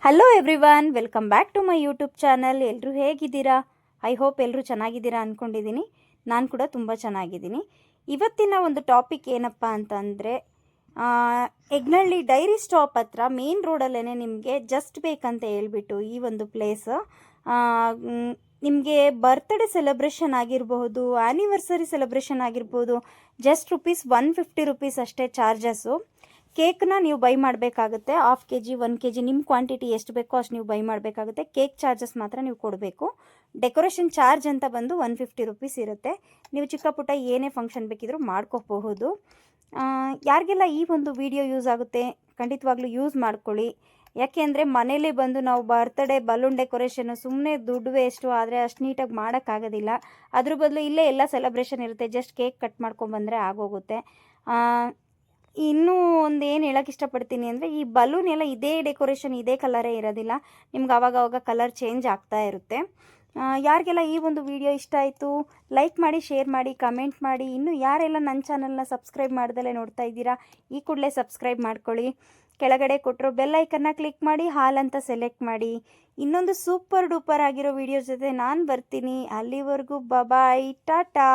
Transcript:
Hello everyone, welcome back to my YouTube channel. ಎಲ್ಲರೂ ಹೇಗಿದ್ದೀರಾ? I hope ಎಲ್ಲರೂ ಚೆನ್ನಾಗಿದ್ದೀರಾ ಅಂದ್ಕೊಂಡಿದ್ದೀನಿ. ನಾನು ಕೂಡ ತುಂಬ ಚೆನ್ನಾಗಿದ್ದೀನಿ. ಇವತ್ತಿನ ಒಂದು ಟಾಪಿಕ್ ಏನಪ್ಪ ಅಂತಂದರೆ, ಎಗ್ನಳ್ಳಿ ಡೈರಿ ಸ್ಟಾಪ್ ಹತ್ರ ಮೇನ್ ರೋಡಲ್ಲೇ ನಿಮಗೆ ಜಸ್ಟ್ ಬೇಕಂತ ಹೇಳ್ಬಿಟ್ಟು ಈ ಒಂದು ಪ್ಲೇಸ್ ನಿಮಗೆ ಬರ್ತ್ಡೇ ಸೆಲೆಬ್ರೇಷನ್ ಆಗಿರಬಹುದು, ಆ್ಯನಿವರ್ಸರಿ ಸೆಲೆಬ್ರೇಷನ್ ಆಗಿರ್ಬೋದು. ಜಸ್ಟ್ ₹150 ಅಷ್ಟೇ ಚಾರ್ಜಸ್ಸು. ಕೇಕ್ನ ನೀವು ಬೈ ಮಾಡಬೇಕಾಗುತ್ತೆ. ½ kg 1 kg ನಿಮ್ಮ ಕ್ವಾಂಟಿಟಿ ಎಷ್ಟು ಬೇಕೋ ಅಷ್ಟು ನೀವು ಬೈ ಮಾಡಬೇಕಾಗುತ್ತೆ. ಕೇಕ್ ಚಾರ್ಜಸ್ ಮಾತ್ರ ನೀವು ಕೊಡಬೇಕು. ಡೆಕೋರೇಷನ್ ಚಾರ್ಜ್ ಅಂತ ಬಂದು ₹150 ಇರುತ್ತೆ. ನೀವು ಚಿಕ್ಕ ಪುಟ್ಟ ಏನೇ ಫಂಕ್ಷನ್ ಬೇಕಿದ್ರೂ ಮಾಡ್ಕೋಬಹುದು. ಯಾರಿಗೆಲ್ಲ ಈ ಒಂದು ವಿಡಿಯೋ ಯೂಸ್ ಆಗುತ್ತೆ ಖಂಡಿತವಾಗ್ಲೂ ಯೂಸ್ ಮಾಡ್ಕೊಳ್ಳಿ. ಯಾಕೆಂದರೆ ಮನೇಲಿ ಬಂದು ನಾವು ಬರ್ತ್ಡೇ ಬಲೂನ್ ಡೆಕೋರೇಷನ್ನು ಸುಮ್ಮನೆ ದುಡ್ಡು ವೇಸ್ಟು, ಆದರೆ ಅಷ್ಟು ನೀಟಾಗಿ ಮಾಡೋಕ್ಕಾಗೋದಿಲ್ಲ. ಅದ್ರ ಬದಲು ಇಲ್ಲೇ ಎಲ್ಲ ಸೆಲೆಬ್ರೇಷನ್ ಇರುತ್ತೆ, ಜಸ್ಟ್ ಕೇಕ್ ಕಟ್ ಮಾಡ್ಕೊಂಬಂದರೆ ಆಗೋಗುತ್ತೆ. ಇನ್ನೂ ಒಂದು ಏನು ಹೇಳೋಕ್ಕೆ ಇಷ್ಟಪಡ್ತೀನಿ ಅಂದರೆ, ಈ ಬಲೂನ್ ಎಲ್ಲ ಇದೇ ಡೆಕೋರೇಷನ್ ಇದೇ ಕಲರೇ ಇರೋದಿಲ್ಲ, ನಿಮ್ಗೆ ಆವಾಗವಾಗ ಕಲರ್ ಚೇಂಜ್ ಆಗ್ತಾ ಇರುತ್ತೆ. ಯಾರಿಗೆಲ್ಲ ಈ ಒಂದು ವಿಡಿಯೋ ಇಷ್ಟ ಆಯಿತು ಲೈಕ್ ಮಾಡಿ, ಶೇರ್ ಮಾಡಿ, ಕಮೆಂಟ್ ಮಾಡಿ. ಇನ್ನು ಯಾರೆಲ್ಲ ನನ್ನ ಚಾನಲ್ನ ಸಬ್ಸ್ಕ್ರೈಬ್ ಮಾಡ್ದಲೇ ನೋಡ್ತಾ ಇದ್ದೀರಾ, ಈ ಕೂಡಲೇ ಸಬ್ಸ್ಕ್ರೈಬ್ ಮಾಡ್ಕೊಳ್ಳಿ. ಕೆಳಗಡೆ ಕೊಟ್ಟಿರೋ ಬೆಲ್ ಐಕನ್ನ ಕ್ಲಿಕ್ ಮಾಡಿ, ಹಾಲ್ ಅಂತ ಸೆಲೆಕ್ಟ್ ಮಾಡಿ. ಇನ್ನೊಂದು ಸೂಪರ್ ಡೂಪರ್ ಆಗಿರೋ ವಿಡಿಯೋ ಜೊತೆ ನಾನು ಬರ್ತೀನಿ. ಅಲ್ಲಿವರೆಗೂ ಬಾಯ್, ಟಾಟಾ.